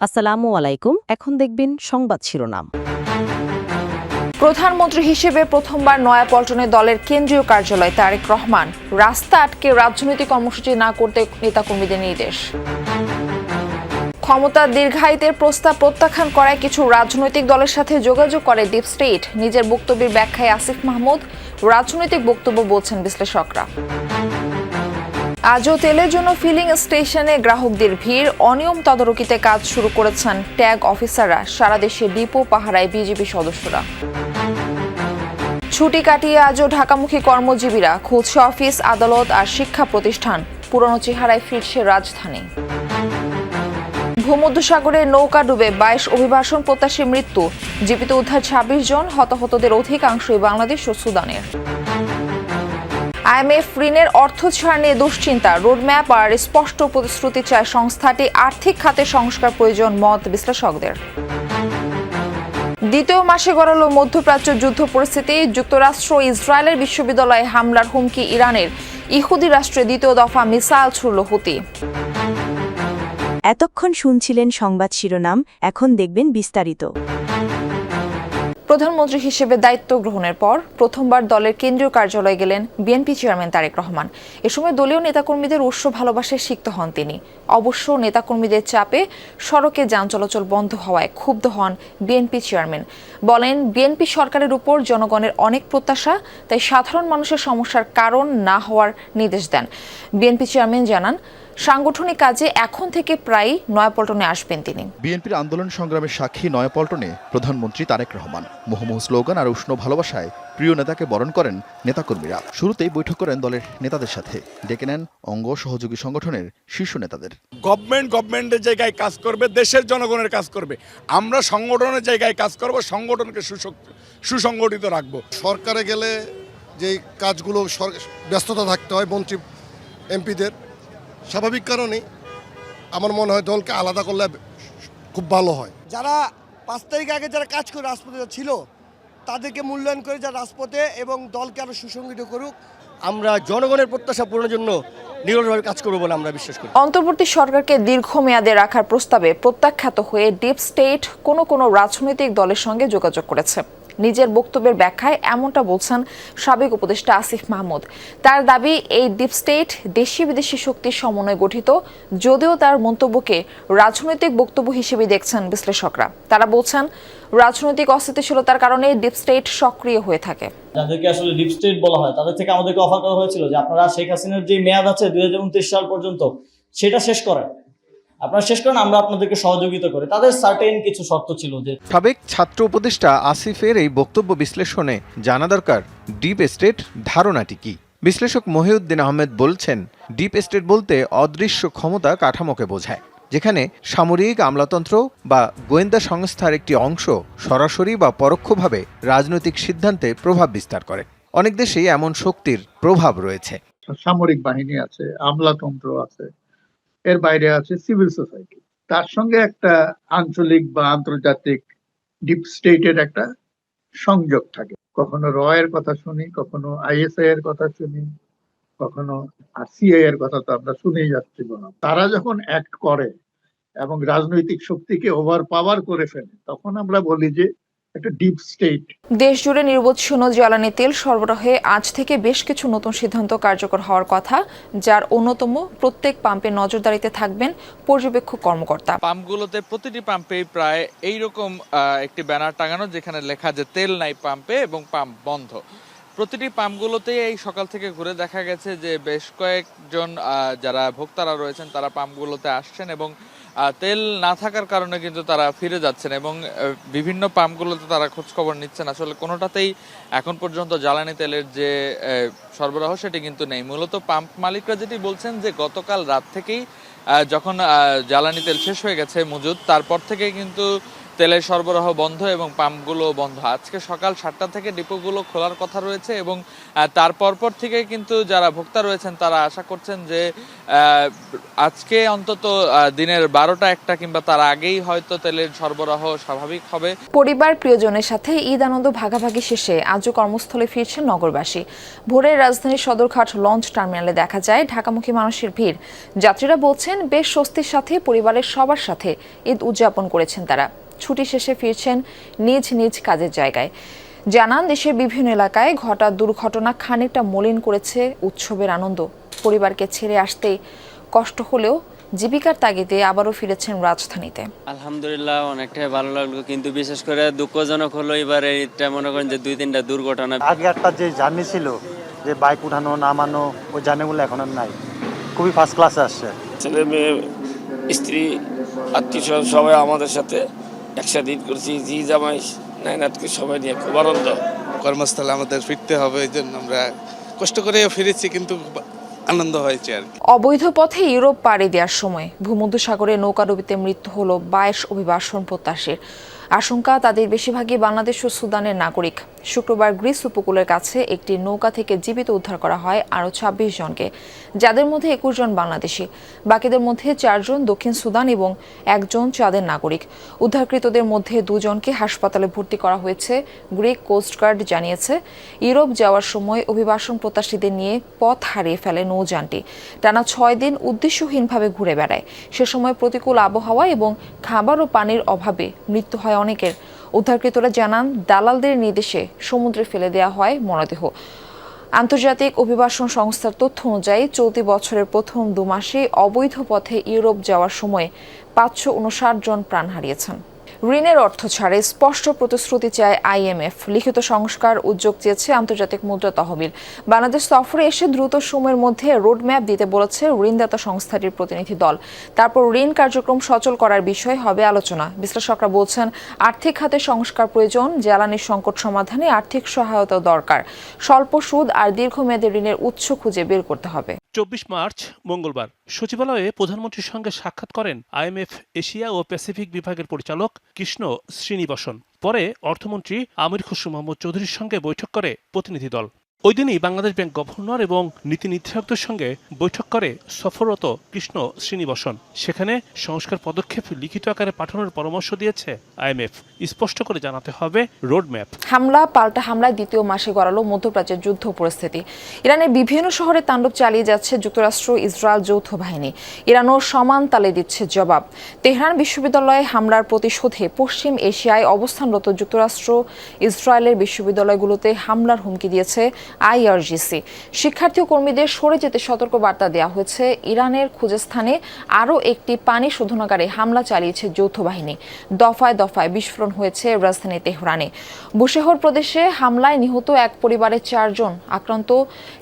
আসসালামু আলাইকুম। এখন দেখবেন সংবাদ শিরোনাম। প্রধানমন্ত্রী হিসেবে প্রথমবার নয়াপল্টনে দলের কেন্দ্রীয় কার্যালয় তারেক রহমান, রাস্তা আটকে রাজনৈতিক কর্মসূচি না করতে নেতাকর্মীদের নির্দেশ। ক্ষমতা দীর্ঘায়িতের প্রস্তাব প্রত্যাখ্যান করায় কিছু রাজনৈতিক দলের সাথে যোগাযোগ করে ডিপ স্টেট। নিজের বক্তব্যের ব্যাখ্যায় আসিফ মাহমুদ, রাজনৈতিক বক্তব্য বলছেন বিশ্লেষকরা। আজও তেলের জন্য ফিলিং স্টেশনে গ্রাহকদের ভিড়, অনিয়ম তদারকিতে কাজ শুরু করেছেন ট্যাগ অফিসাররা। সারা দেশে ডিপো পাহারায় বিজিবি সদস্যরা। ছুটি কাটিয়ে আজও ঢাকামুখী কর্মজীবীরা, খুলছে অফিস, আদালত আর শিক্ষা প্রতিষ্ঠান। পুরনো চেহারায় ফিরছে রাজধানী। ভূমধ্যসাগরে নৌকা ডুবে 22 অভিবাসন প্রত্যাশী মৃত্যু, জীবিত উদ্ধার 26 জন, হতাহতদের অধিকাংশই বাংলাদেশ ও সুদানের। আইএমএফ ঋণের অর্থ ছাড় নিয়ে দুশ্চিন্তা, রোডম্যাপ আর স্পষ্ট প্রতিশ্রুতি চায় সংস্থাটি। আর্থিক খাতে সংস্কার প্রয়োজন, মত বিশ্লেষকদের। দ্বিতীয় মাসে গড়ালো মধ্যপ্রাচ্য যুদ্ধ পরিস্থিতি, যুক্তরাষ্ট্র ইসরায়েলের বিশ্ববিদ্যালয়ে হামলার হুমকি ইরানের, ইহুদি রাষ্ট্রে দ্বিতীয় দফা মিসাইল ছুড়ল হুতি। এতক্ষণ শুনছিলেন সংবাদ শিরোনাম, এখন দেখবেন বিস্তারিত। প্রধানমন্ত্রী হিসেবে দায়িত্ব গ্রহণের পর প্রথমবার দলের কেন্দ্রীয় কার্যালয়ে গেলেন বিএনপি চেয়ারম্যান তারেক রহমান। এ সময় দলীয় নেতাকর্মীদের উৎস ভালোবাসায় সিক্ত হন তিনি। অবশ্য নেতাকর্মীদের চাপে সড়কে যান চলাচল বন্ধ হওয়ায় ক্ষুব্ধ হন বিএনপি চেয়ারম্যান। বলেন, বিএনপি সরকারের উপর জনগণের অনেক প্রত্যাশা, তাই সাধারণ মানুষের সমস্যার কারণ না হওয়ার নির্দেশ দেন। বিএনপি চেয়ারম্যান জানান, সাংগঠনিক কাজে এখন থেকে প্রায় নয়াপল্টনে আসবেন তিনি। বিএনপির আন্দোলন সংগ্রামের সাক্ষী নয়াপল্টনে প্রধানমন্ত্রী তারেক রহমান। মুহুর্মুহু স্লোগান আর উষ্ণ ভালোবাসায় প্রিয় নেতাকে বরণ করেন নেতাকর্মীরা। শুরুতেই বৈঠক করেন দলের নেতাদের সাথে, ডেকে নেন অঙ্গ সহযোগী সংগঠনের শীর্ষ নেতাদের। গভর্নমেন্টের জায়গায় কাজ করবে, দেশের জনগণের কাজ করবে। আমরা সংগঠনের জায়গায় কাজ করব, সংগঠনকে সুসংগঠিত রাখবো। সরকারে গেলে যেই কাজগুলো ব্যস্ততা থাকতে হয় মন্ত্রী এমপিদের, স্বাভাবিক কারণেই আমার মনে হয় দলকে আলাদা করলে খুব ভালো হয়। যারা 5 তারিখ আগে যারা কাজ করে রাজপথে ছিল তাদেরকে মূল্যায়ন করে যারা রাজপথে এবং দলকে আরো সুসংগঠিত করুক। আমরা জনগণের প্রত্যাশা পূরণের জন্য নিরলসভাবে কাজ করব বলে আমরা বিশ্বাস করি। অন্তর্বর্তী সরকারকে দীর্ঘমেয়াদে রাখার প্রস্তাবে প্রত্যাখ্যাত হয়ে ডিপ স্টেট কোনো রাজনৈতিক দলের সঙ্গে যোগাযোগ করেছে। নিজের বক্তব্যের ব্যাখ্যায় এমনটা বলছেন সাবেক উপদেষ্টা আসিফ মাহমুদ। তার দাবি, এই ডিপ স্টেট দেশি বিদেশি শক্তির সমন্বয়ে গঠিত, যদিও তার মন্তব্যকে রাজনৈতিক বক্তব্য হিসেবে দেখছেন বিশ্লেষকরা। তারা বলছেন, রাজনৈতিক অস্থিতিশীলতার কারণে ডিপ স্টেট সক্রিয় হয়ে থাকে। যাদেরকে আসলে ডিপ স্টেট বলা হয় তাদের থেকে আমাদেরকে অফার করা হয়েছিল যে আপনারা শেখ হাসিনার যে মেয়াদ আছে 2029 সাল পর্যন্ত, সেটা শেষ করেন, আপনারা শেষ করেন, আমরা আপনাদেরকে সহযোগিতা করি। তাদের সার্টেন কিছু শর্ত ছিল। যে সাবেক ছাত্র উপদেষ্টা আসিফের এই বক্তব্য বিশ্লেষণে জানা দরকার ডিপ স্টেট ধারণাটি কি। বিশ্লেষক মহিউদ্দিন আহমেদ বলছেন, ডিপ স্টেট বলতে অদৃশ্য ক্ষমতা কাঠামোকে বোঝায়, যেখানে সামরিক আমলাতন্ত্র বা গোয়েন্দা সংস্থার একটি অংশ সরাসরি বা পরোক্ষভাবে রাজনৈতিক সিদ্ধান্তে প্রভাব বিস্তার করে। অনেক দেশেই এমন শক্তির প্রভাব রয়েছে। সামরিক বাহিনী আছে, আমলাতন্ত্র আছে, এর বাইরে আছে সিভিল সোসাইটি, তার সঙ্গে একটা আঞ্চলিক বা আন্তর্জাতিক ডিপ স্টেটের একটা সংযোগ থাকে। কখনো রয়ের কথা শুনি, কখনো আইএসআই এর কথা শুনি, কখনো সিআই এর কথা তো আমরা শুনেই যাচ্ছি। তারা যখন অ্যাক্ট করে এবং রাজনৈতিক শক্তিকে ওভার পাওয়ার করে ফেলে, তখন আমরা বলি যে একটা ডিপ স্টেট। দেশ জুড়ে নিরবচ্ছিন্ন জ্বালানি তেল সরবরাহে আজ থেকে বেশ কিছু নতুন সিদ্ধান্ত কার্যকর হওয়ার কথা, যার অন্যতম প্রত্যেক পাম্পে নজরদারিতে থাকবেন পর্যবেক্ষক কর্মকর্তা। পাম্পগুলোতে প্রতিটি পাম্পে প্রায় এইরকম একটি ব্যানার টাঙানো, যেখানে লেখা যে তেল নাই পাম্পে এবং পাম্প বন্ধ। প্রতিটি পাম্পগুলোতে এই সকাল থেকে ঘুরে দেখা গেছে যে বেশ কয়েকজন যারা ভোক্তারা রয়েছেন তারা পাম্পগুলোতে আসছেন এবং তেল না থাকার কারণে কিন্তু তারা ফিরে যাচ্ছেন এবং বিভিন্ন পাম্পগুলোতে তারা খোঁজ খবর নিচ্ছেন। আসলে কোনোটাতেই এখন পর্যন্ত জ্বালানি তেলের যে সরবরাহ সেটি কিন্তু নেই। মূলত পাম্প মালিকরা যেটি বলছেন যে গতকাল রাত থেকেই যখন জ্বালানি তেল শেষ হয়ে গেছে মজুদ, তারপর থেকে কিন্তু তেলের সরবরাহ বন্ধ এবং পাম্পগুলো বন্ধ। আজকে সকাল 7টা থেকে ডিপোগুলো খোলার কথা রয়েছে এবং তার পরপর থেকে কিন্তু যারা ভোক্তা রয়েছেন তারা আশা করছেন যে আজকে অন্তত দিনের 12টা 1টা কিংবা তার আগেই হয়তো তেলের সরবরাহ স্বাভাবিক হবে। পরিবার প্রিয়জনের সাথে ঈদ আনন্দ ভাগাভাগি শেষে আজও কর্মস্থলে ফিরছেন নগরবাসী। ভোরের রাজধানীর সদরঘাট লঞ্চ টার্মিনালে দেখা যায় ঢাকামুখী মানুষের ভিড়। যাত্রীরা বলছেন বেশ স্বস্তির সাথে পরিবারের সবার সাথে ঈদ উদযাপন করেছেন তারা। ছুটি শেষে ফিরছেন নিজ নিজ কাজের জায়গায়। জানান দেশের বিভিন্ন এলাকায় ঘটা দুর্ঘটনা খানিকটা মলিন করেছে উৎসবের আনন্দ। পরিবারকে ছেড়ে আসতে কষ্ট হলেও জীবিকার তাগিদে আবারও ফিরেছেন রাজধানীতে। আলহামদুলিল্লাহ অনেকটাই ভালো লাগলো, কিন্তু বিশেষ করে দুঃখজনক হলো এবারে ঈদটা মনে করেন যে 2-3টা দুর্ঘটনা। আগে একটা যে জার্নি ছিল যে বাইক উঠানো নামানো ওই জার্নিগুলো এখন আর নাই, খুবই ফার্স্ট ক্লাসে আসছে। ছেলে মেয়ে স্ত্রী আত্মীয় সবাই আমাদের সাথে একসাথে ঈদ করছি, জি জামাই নাইনাতকে সবাই নিয়ে খুব আনন্দ। কর্মস্থলে আমাদের ফিরতে হবে, এই জন্য আমরা কষ্ট করে ফিরেছি, কিন্তু আনন্দ হয়েছে আর কি। অবৈধ পথে ইউরোপ পাড়ি দেওয়ার সময় ভূমধ্যসাগরে নৌকাডুবিতে মৃত্যু হলো 22 অভিবাসন প্রত্যাশীর। আশঙ্কা তাদের বেশিরভাগই বাংলাদেশ ও সুদানের নাগরিক। শুক্রবার গ্রিস উপকূলের কাছে একটি নৌকা থেকে জীবিত উদ্ধার করা হয় আরও 26 জনকে, যাদের মধ্যে 21 জন বাংলাদেশি। বাকিদের মধ্যে 4 জন দক্ষিণ সুদান এবং 1 জন চাঁদের নাগরিক। উদ্ধারকৃতদের মধ্যে 2 জনকে হাসপাতালে ভর্তি করা হয়েছে। গ্রিক কোস্টগার্ড জানিয়েছে ইউরোপ যাওয়ার সময় অভিবাসন প্রত্যাশীদের নিয়ে পথ হারিয়ে ফেলে নৌযানটি। টানা 6 দিন উদ্দেশ্যহীনভাবে ঘুরে বেড়ায়। সে সময় প্রতিকূল আবহাওয়া এবং খাবার ও পানির অভাবে মৃত্যু হয় অনেকের। উদ্ধারকৃতরা জানান দালালদের নির্দেশে সমুদ্রে ফেলে দেওয়া হয় মরদেহ। আন্তর্জাতিক অভিবাসন সংস্থার তথ্য অনুযায়ী চলতি বছরের প্রথম 2 মাসে অবৈধ পথে ইউরোপ যাওয়ার সময় 559 জন প্রাণ হারিয়েছেন। ঋণের অর্থ ছাড়ে স্পষ্ট প্রতিশ্রুতি চায় IMF। লিখিত সংস্কার উদ্যোগ চেয়েছে আন্তর্জাতিক মুদ্রা তহবিল। বাংলাদেশ সফরে এসে দ্রুত সময়ের মধ্যে রোডম্যাপ দিতে বলেছে ঋণদাতা সংস্থাটির প্রতিনিধি দল। তারপর ঋণ কার্যক্রম সচল করার বিষয়ে হবে আলোচনা। বিশ্লেষকরা বলছেন আর্থিক খাতে সংস্কার প্রয়োজন, জ্বালানি সংকট সমাধানে আর্থিক সহায়তা দরকার, স্বল্প সুদ আর দীর্ঘমেয়াদী ঋণের উৎস খুঁজে বের করতে হবে। 24 মার্চ মঙ্গলবার সচিবালয়ে প্রধানমন্ত্রীর সঙ্গে সাক্ষাৎ করেন IMF এশিয়া ও প্যাসিফিক বিভাগের পরিচালক কৃষ্ণ শ্রীনিবাসন। পরে অর্থমন্ত্রী আমির খসরু মোহাম্মদ চৌধুরীর সঙ্গে বৈঠক করে প্রতিনিধি দল। ওই দিনই বাংলাদেশ ব্যাংক গভর্নর এবং নীতি নির্ধারকদের সঙ্গে বৈঠক করে সফররত কৃষ্ণ শ্রীনিবাসন। সেখানে সংস্কার পদক্ষেপ লিখিত আকারে পাঠানোর পরামর্শ দিয়েছে IMF। স্পষ্ট করে জানাতে হবে রোডম্যাপ। হামলা পাল্টা হামলায় দ্বিতীয় মাসে গড়ালো মধ্যপ্রাচ্যের যুদ্ধ পরিস্থিতি। ইরানের বিভিন্ন শহরে তাণ্ডব চালিয়ে যাচ্ছে যুক্তরাষ্ট্র ইসরায়েল যৌথ বাহিনী। ইরানও সমান তালে দিচ্ছে জবাব। তেহরান বিশ্ববিদ্যালয়ে হামলার প্রতিশোধে পশ্চিম এশিয়ায় অবস্থানরত যুক্তরাষ্ট্র ইসরায়েলের বিশ্ববিদ্যালয়গুলোতে হামলার হুমকি দিয়েছে IRGC। শিক্ষার্থী ও কর্মীদের সরে যেতে সতর্ক বার্তা দেওয়া হয়েছে। ইরানের খুজেস্থানে আরও একটি পানি শোধনাগারে হামলা চালিয়েছে যৌথ বাহিনী। দফায় দফায় বিস্ফোরণ হয়েছে রাজধানী তেহরানে। বুশেহর প্রদেশে হামলায় নিহত এক পরিবারের 4 জন, আক্রান্ত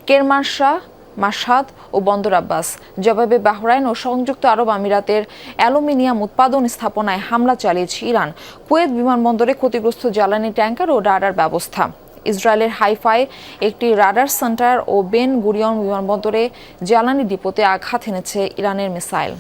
কেরমানশাহ, মাশহাদ ও বন্দর আব্বাস। জবাবে বাহরাইন ও সংযুক্ত আরব আমিরাতের অ্যালুমিনিয়াম উৎপাদন স্থাপনায় হামলা চালিয়েছে ইরান। কুয়েত বিমানবন্দরে ক্ষতিগ্রস্ত জ্বালানি ট্যাঙ্কার ও রাডার ব্যবস্থা। ইসরায়েলের হাইফায় একটি রাডার সেন্টার ও বেন গুরিয়ন বিমানবন্দরে জ্বালানি ডিপোতে আঘাত এনেছে ইরানের মিসাইল।